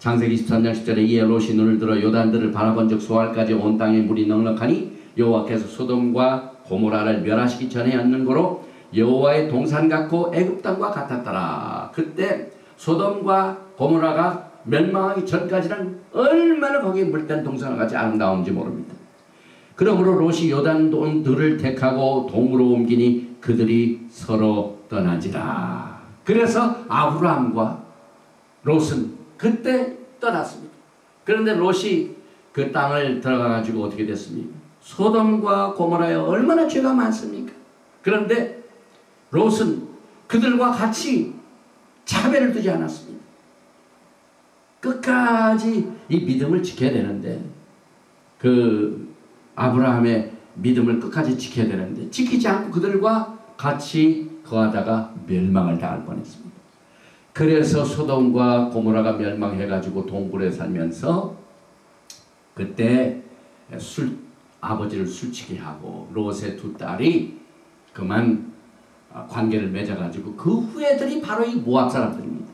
창세기 13장 10절에 이에 롯이 눈을 들어 요단들을 바라본즉 소알까지 온 땅에 물이 넉넉하니 여호와께서 소돔과 고모라를 멸하시기 전에였는 고로 여호와의 동산 같고 애굽 땅과 같았더라. 그때 소돔과 고모라가 멸망하기 전까지는 얼마나 거기에 물든 동산과 같이 아름다운지 모릅니다. 그러므로 롯이 요단돈들을 택하고 동으로 옮기니 그들이 서로 떠나지라. 그래서 아브라함과 롯은 그때 떠났습니다. 그런데 롯이 그 땅을 들어가 가지고 어떻게 됐습니까? 소돔과 고모라에 얼마나 죄가 많습니까? 그런데 롯은 그들과 같이 차별을 두지 않았습니다. 끝까지 이 믿음을 지켜야 되는데, 그 아브라함의 믿음을 끝까지 지켜야 되는데 지키지 않고 그들과 같이 거하다가 멸망을 당할 뻔했습니다. 그래서 소돔과 고모라가 멸망해가지고 동굴에 살면서 그때 아버지를 술치게 하고 롯의 두 딸이 그만 관계를 맺어가지고 그 후예들이 바로 이 모압 사람들입니다.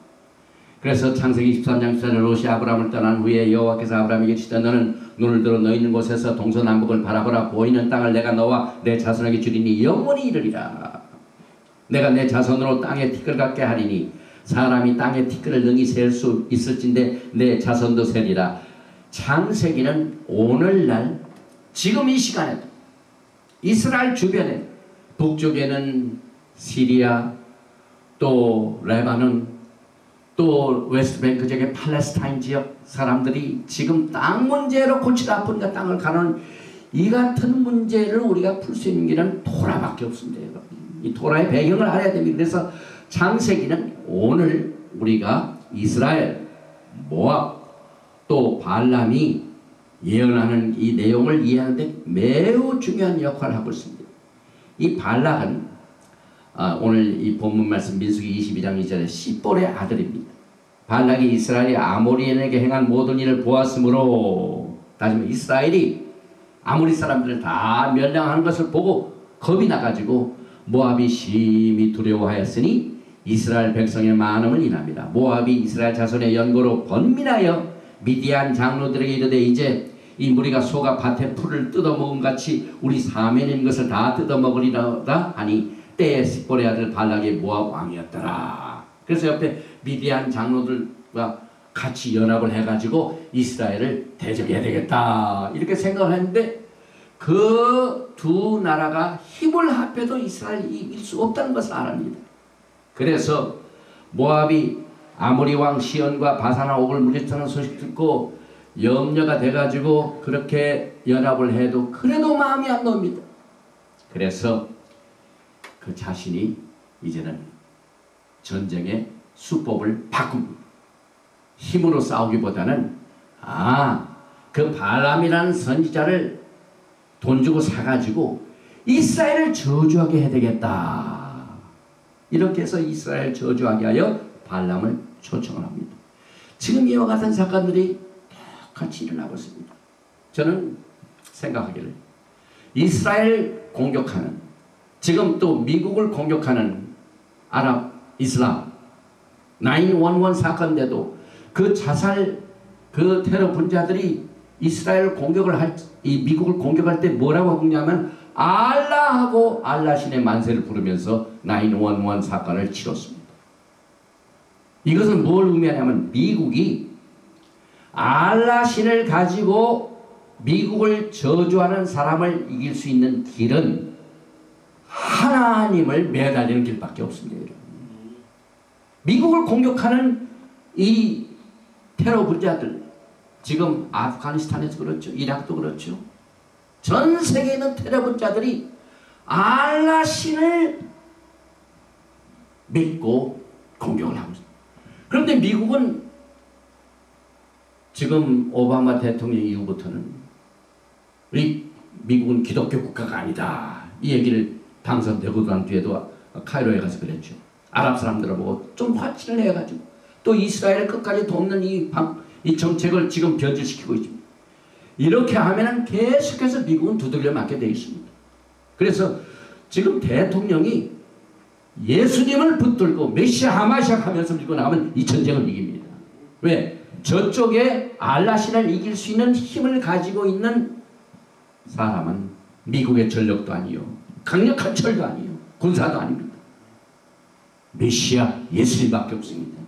그래서 창세기 13장 14절 롯이 아브라함을 떠난 후에 여호와께서 아브라함에게 이르시되 너는 눈을 들어 너 있는 곳에서 동서남북을 바라보라. 보이는 땅을 내가 너와 내 자손에게 주리니 영원히 이르리라. 내가 내 자손으로 땅에 티끌 같게 하리니 사람이 땅에 티끌을 능히 셀 수 있을진데 내 자손도 세리라. 창세기는 오늘날 지금 이 시간에도 이스라엘 주변에 북쪽에는 시리아 또 레바논 또 웨스트뱅크 지역의 팔레스타인 지역 사람들이 지금 땅 문제로 골치가 아픈가 땅을 가는 이 같은 문제를 우리가 풀 수 있는 길은 토라밖에 없습니다. 여러분. 이 토라의 배경을 알아야 됩니다. 그래서 창세기는 오늘 우리가 이스라엘, 모압 또 발람이 예언하는 이 내용을 이해하는데 매우 중요한 역할을 하고 있습니다. 이 발락은 오늘 이 본문 말씀 민수기 22장 2절에 시볼의 아들입니다. 발락이 이스라엘이 아모리인에게 행한 모든 일을 보았으므로, 다시 말해 이스라엘이 아모리 사람들을 다 멸망하는 것을 보고 겁이 나가지고 모압이 심히 두려워하였으니 이스라엘 백성의 많음을 인합니다. 모압이 이스라엘 자손의 연고로 번민하여 미디안 장로들에게 이르되 이제 이 무리가 소가 밭에 풀을 뜯어먹은 같이 우리 사면인 것을 다 뜯어먹으리로다 하니 때에 시볼의 아들 발락이 모압 왕이었더라. 그래서 옆에 미디안 장로들과 같이 연합을 해가지고 이스라엘을 대적해야 되겠다 이렇게 생각을 했는데 그 두 나라가 힘을 합해도 이스라엘이 이길 수 없다는 것을 알았습니다. 그래서 모압이 아모리 왕 시온과 바산과 옥을 물리치는 소식 듣고 염려가 돼가지고 그렇게 연합을 해도 그래도 마음이 안 놓습니다. 그래서 그 자신이 이제는 전쟁의 수법을 바꿉니다. 힘으로 싸우기보다는 그 발람이라는 선지자를 돈 주고 사가지고 이스라엘을 저주하게 해야 되겠다. 이렇게 해서 이스라엘 저주하게 하여 발람을 초청을 합니다. 지금 이와 같은 사건들이 똑같이 일어나고 있습니다. 저는 생각하기를 이스라엘 공격하는, 지금 또 미국을 공격하는 아랍 이슬람 911 사건인데도 그 자살 그 테러 분자들이 이스라엘 공격을 이 미국을 공격할 때 뭐라고 했냐면 알라하고 알라 신의 만세를 부르면서 911 사건을 치렀습니다. 이것은 뭘 의미하냐면 미국이 알라 신을 가지고 미국을 저주하는 사람을 이길 수 있는 길은 하나님을 매달리는 길밖에 없습니다. 미국을 공격하는 이 테러 분자들, 지금 아프가니스탄에서 그렇죠. 이라크도 그렇죠. 전 세계에 있는 테러 분자들이 알라 신을 믿고 공격을 하고 있습니다. 그런데 미국은 지금 오바마 대통령 이후부터는 미국은 기독교 국가가 아니다. 이 얘기를 당선되고 난 뒤에도 카이로에 가서 그랬죠. 아랍 사람들을 보고 좀 화친을 해가지고 또 이스라엘을 끝까지 돕는 이 정책을 지금 변질시키고 있습니다. 이렇게 하면은 계속해서 미국은 두들겨 맞게 되어 있습니다. 그래서 지금 대통령이 예수님을 붙들고 메시아 하마시아 하면서 밀고 나가면 이 전쟁을 이깁니다. 왜? 저쪽에 알라신을 이길 수 있는 힘을 가지고 있는 사람은 미국의 전력도 아니요, 강력한 철도 아니요, 군사도 아닙니다. 메시아 예수님밖에 없습니다.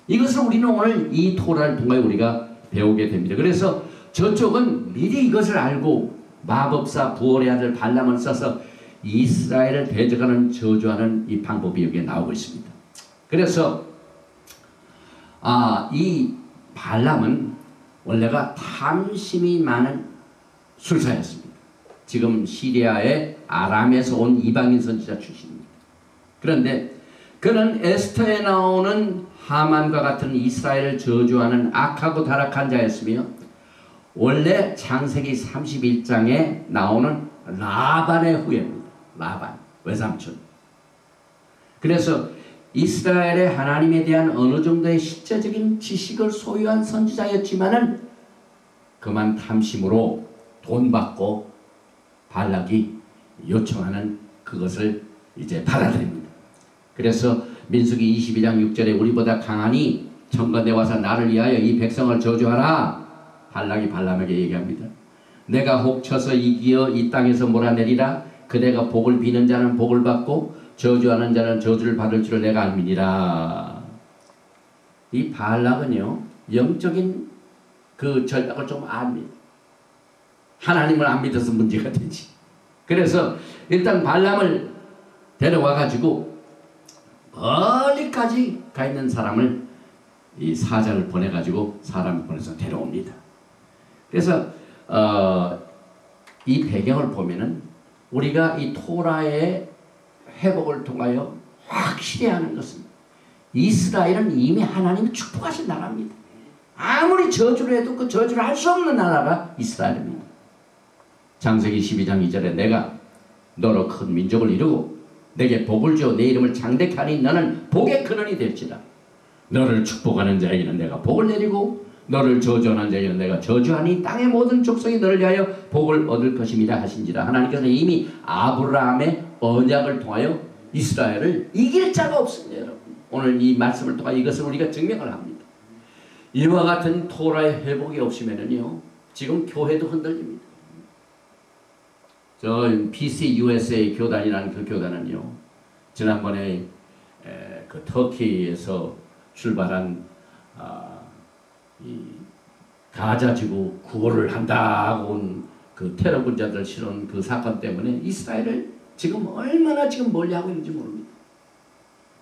이것을 우리는 오늘 이 토라를 통해 우리가 배우게 됩니다. 그래서 저쪽은 미리 이것을 알고 마법사 부올의 아들 발람을 써서 이스라엘을 대적하는 저주하는 이 방법이 여기에 나오고 있습니다. 그래서 이 발람은 원래가 탐심이 많은 술사였습니다. 지금 시리아의 아람에서 온 이방인 선지자 출신입니다. 그런데 그는 에스더에 나오는 하만과 같은 이스라엘을 저주하는 악하고 타락한 자였으며 원래 창세기 31장에 나오는 라반의 후예입니다. 라반, 외삼촌. 그래서 이스라엘의 하나님에 대한 어느 정도의 실제적인 지식을 소유한 선지자였지만은 그만 탐심으로 돈 받고 발락이 요청하는 그것을 이제 받아들입니다. 그래서 민수기 22장 6절에 우리보다 강하니 청건대 와서 나를 위하여 이 백성을 저주하라. 발락이 발람에게 얘기합니다. 내가 혹 쳐서 이기어 이 땅에서 몰아내리라. 그대가 복을 비는 자는 복을 받고 저주하는 자는 저주를 받을 줄을 내가 알미니라. 이 발락은요, 영적인 그 전략을 좀 압니다. 하나님을 안 믿어서 문제가 되지. 그래서 일단 발람을 데려와 가지고 멀리까지 가 있는 사람을, 이 사자를 보내 가지고 사람을 보내서 데려옵니다. 그래서 이 배경을 보면은 우리가 이 토라의 회복을 통하여 확실히 하는 것은 이스라엘은 이미 하나님이 축복하신 나라입니다. 아무리 저주를 해도 그 저주를 할 수 없는 나라가 이스라엘입니다. 창세기 12장 2절에 내가 너로 큰 민족을 이루고 내게 복을 주어 내 이름을 장대케 하니 너는 복의 근원이 될지라. 너를 축복하는 자에게는 내가 복을 내리고 너를 저주하는 자에게는 내가 저주하니 땅의 모든 족속이 너를 위하여 복을 얻을 것임이라 하신지라. 하나님께서는 이미 아브라함의 언약을 통하여 이스라엘을 이길 자가 없습니다. 여러분, 오늘 이 말씀을 통하여 이것을 우리가 증명을 합니다. 이와 같은 토라의 회복이 없으면요, 지금 교회도 흔들립니다. 저 PCUSA 교단이라는 그 교단은요, 지난번에 그 터키에서 출발한 이 가자지구 구호를 한다고 온 그 테러군자들 실은 그 사건 때문에 이스라엘을 지금 얼마나 지금 멀리하고 있는지 모릅니다.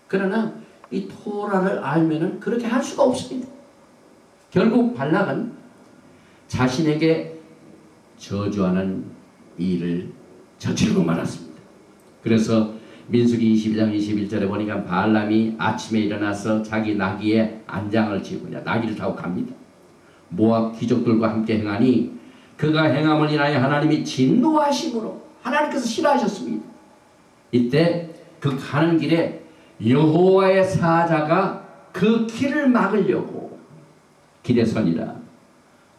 그러나 이 토라를 알면은 그렇게 할 수가 없습니다. 결국 발락은 자신에게 저주하는 일을 저지르고 말았습니다. 그래서 민수기 22장 21절에 보니까 발람이 아침에 일어나서 자기 나귀에 안장을 지고 나귀를 타고 갑니다. 모압 귀족들과 함께 행하니 그가 행함을 인하여 하나님이 진노하심으로 하나님께서 싫어하셨습니다. 이때 그 가는 길에 여호와의 사자가 그 길을 막으려고 길에 서니라.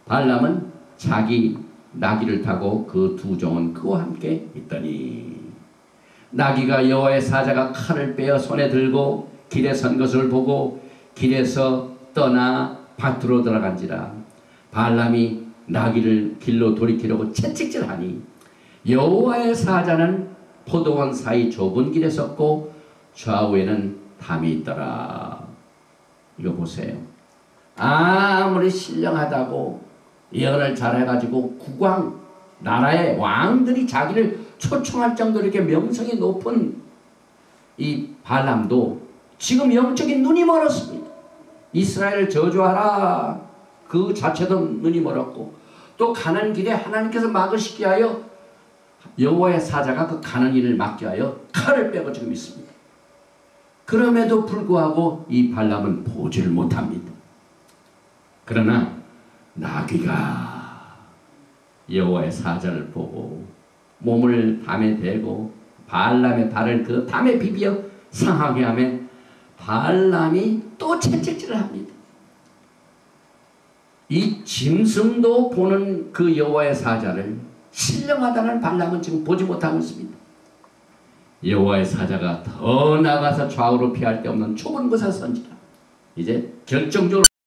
발람은 자기 나귀를 타고 그 두 종은 그와 함께 있더니 나귀가 여호와의 사자가 칼을 빼어 손에 들고 길에 선 것을 보고 길에서 떠나 밭으로 들어간지라. 발람이 나귀를 길로 돌이키려고 채찍질하니 여호와의 사자는 포도원 사이 좁은 길에 섰고 좌우에는 담이 있더라. 이거 보세요. 아무리 신령하다고 예언을 잘해가지고 국왕 나라의 왕들이 자기를 초청할 정도로 이렇게 명성이 높은 이 발람도 지금 영적인 눈이 멀었습니다. 이스라엘을 저주하라 그 자체도 눈이 멀었고, 또 가는 길에 하나님께서 막으시게 하여 여호와의 사자가 그 가는 일을 막게 하여 칼을 빼고 지금 있습니다. 그럼에도 불구하고 이 발람은 보지를 못합니다. 그러나 나귀가 여호와의 사자를 보고 몸을 담에 대고 발람의 발을 그 담에 비비어 상하게 하며 발람이 또 채찍질을 합니다. 이 짐승도 보는 그 여호와의 사자를 신령하다는 발람은 지금 보지 못하고 있습니다. 여호와의 사자가 더 나가서 좌우로 피할 데 없는 좁은 곳에 선지라. 이제 결정적으로